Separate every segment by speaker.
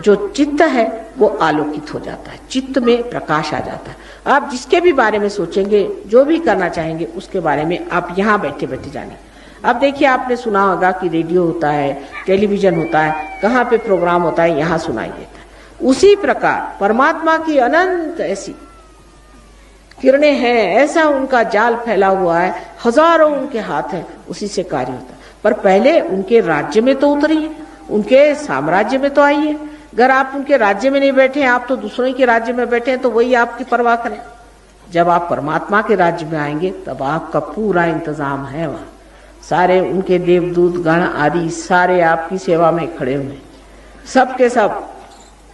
Speaker 1: जो चित्त है वो आलोकित हो जाता है, चित्त में प्रकाश आ जाता है। आप जिसके भी बारे में सोचेंगे, जो भी करना चाहेंगे, उसके बारे में आप यहाँ बैठे बैठे जाने। अब देखिए, आपने सुना होगा कि रेडियो होता है, टेलीविजन होता है, कहाँ पे प्रोग्राम होता है, यहाँ सुनाई देता है। उसी प्रकार परमात्मा की अनंत ऐसी किरणें हैं, ऐसा उनका जाल फैला हुआ है, हजारों उनके हाथ हैं, उसी से कार्य होता है। पर पहले उनके राज्य में तो उतरिए, उनके साम्राज्य में तो आइए। अगर आप उनके राज्य में नहीं बैठे, आप तो दूसरों के राज्य में बैठे हैं, तो वही आपकी परवाह करें। जब आप परमात्मा के राज्य में आएंगे तब आपका पूरा इंतजाम है वहाँ, सारे उनके देवदूत गण आदि सारे आपकी सेवा में खड़े हुए, सब के सब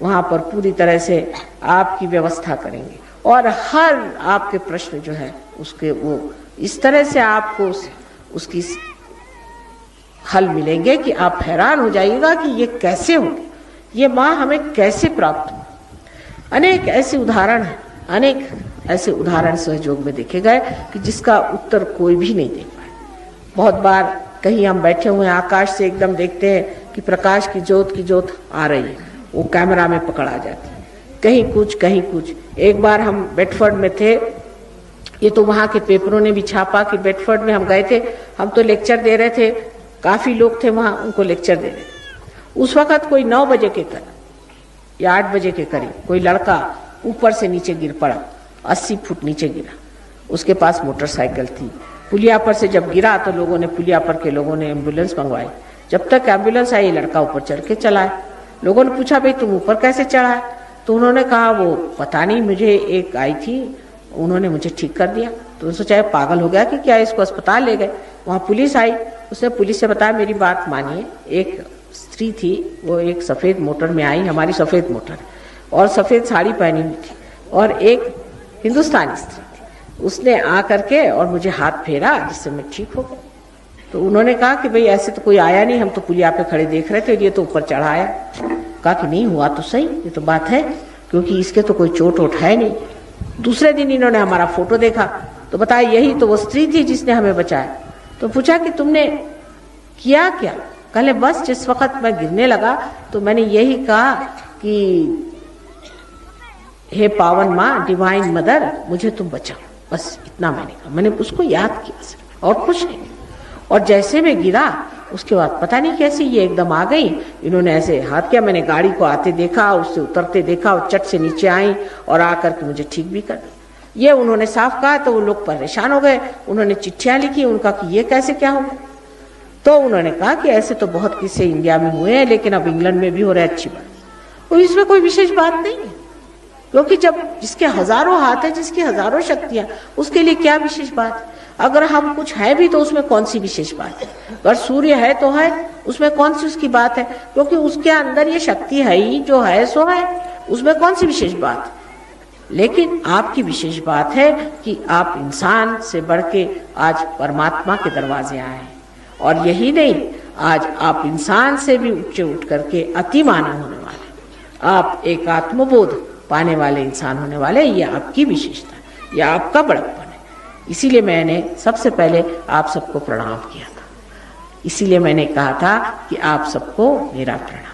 Speaker 1: वहाँ पर पूरी तरह से आपकी व्यवस्था करेंगे। और हर आपके प्रश्न जो है उसके वो इस तरह से आपको उसकी हल मिलेंगे कि आप हैरान हो जाइएगा कि ये कैसे हो, ये माँ हमें कैसे प्राप्त हो। अनेक ऐसे उदाहरण हैं, अनेक ऐसे उदाहरण सहयोग में देखे गए कि जिसका उत्तर कोई भी नहीं दे पाए। बहुत बार कहीं हम बैठे हुए हैं, आकाश से एकदम देखते हैं कि प्रकाश की जोत आ रही है, वो कैमरा में पकड़ आ जाती है, कहीं कुछ कहीं कुछ। एक बार हम बेडफोर्ड में थे, ये तो वहाँ के पेपरों ने भी छापा कि बेडफोर्ड में हम गए थे, हम तो लेक्चर दे रहे थे, काफी लोग थे वहाँ, उनको लेक्चर दे रहे थे। उस वक्त कोई 9 बजे के करीब या 8 बजे के करीब कोई लड़का ऊपर से नीचे गिर पड़ा, 80 फुट नीचे गिरा। उसके पास मोटरसाइकिल थी। पुलिया पर से जब गिरा तो लोगों ने, पुलिया पर के लोगों ने एम्बुलेंस मंगवाई। जब तक एम्बुलेंस आई, लड़का ऊपर चढ़ के चला है। लोगों ने पूछा, भाई तुम ऊपर कैसे चढ़ा है? तो उन्होंने कहा, वो पता नहीं, मुझे एक आई थी, उन्होंने मुझे ठीक कर दिया। तो सोचा पागल हो गया कि क्या, इसको अस्पताल ले गए। वहाँ पुलिस आई, उसने पुलिस से बताया, मेरी बात मानिए, एक स्त्री थी, वो एक सफ़ेद मोटर में आई, हमारी सफ़ेद मोटर, और सफ़ेद साड़ी पहनी हुई थी, और एक हिंदुस्तानी स्त्री थी। उसने आ करके और मुझे हाथ फेरा, जिससे मैं ठीक हो गया। तो उन्होंने कहा कि भाई ऐसे तो कोई आया नहीं, हम तो पुलिया पे खड़े देख रहे थे, ये तो ऊपर चढ़ा आया। कहा कि नहीं हुआ तो सही, ये तो बात है, क्योंकि इसके तो कोई चोट वोट है नहीं। दूसरे दिन इन्होंने हमारा फोटो देखा तो बताया, यही तो वो स्त्री थी जिसने हमें बचाया। तो पूछा कि तुमने किया क्या? कहले, बस जिस वक्त मैं गिरने लगा तो मैंने यही कहा कि हे पावन माँ, डिवाइन मदर, मुझे तुम बचाओ, बस इतना मैंने कहा। मैंने उसको याद किया सिर्फ, और कुछ नहीं। और जैसे मैं गिरा, उसके बाद पता नहीं कैसे ये एकदम आ गई, इन्होंने ऐसे हाथ किया, मैंने गाड़ी को आते देखा, उससे उतरते देखा, और चट से नीचे आई और आकर के मुझे ठीक भी कर दिया। ये उन्होंने साफ कहा तो वो लोग परेशान हो गए, उन्होंने चिट्ठियां लिखी, उनका कि ये कैसे क्या हो। तो उन्होंने कहा कि ऐसे तो बहुत किस्से इंडिया में हुए हैं, लेकिन अब इंग्लैंड में भी हो रहा है, अच्छी बात। तो इसमें कोई विशेष बात नहीं है, क्योंकि जब जिसके हजारों हाथ है, जिसकी हजारों शक्तियां, उसके लिए क्या विशेष बात है। अगर हम कुछ है भी तो उसमें कौन सी विशेष बात है। अगर सूर्य है तो है, उसमें कौन सी उसकी बात है, क्योंकि उसके अंदर ये शक्ति है ही, जो है सो है, उसमें कौन सी विशेष बात है। लेकिन आपकी विशेष बात है कि आप इंसान से बढ़ के आज परमात्मा के दरवाजे आए हैं। और यही नहीं, आज आप इंसान से भी ऊंचे उठ करके अति मानव होने वाले, आप एक आत्मबोध पाने वाले इंसान होने वाले। ये आपकी विशेषता, ये आपका बड़प्पन है। इसीलिए मैंने सबसे पहले आप सबको प्रणाम किया था, इसीलिए मैंने कहा था कि आप सबको मेरा प्रणाम।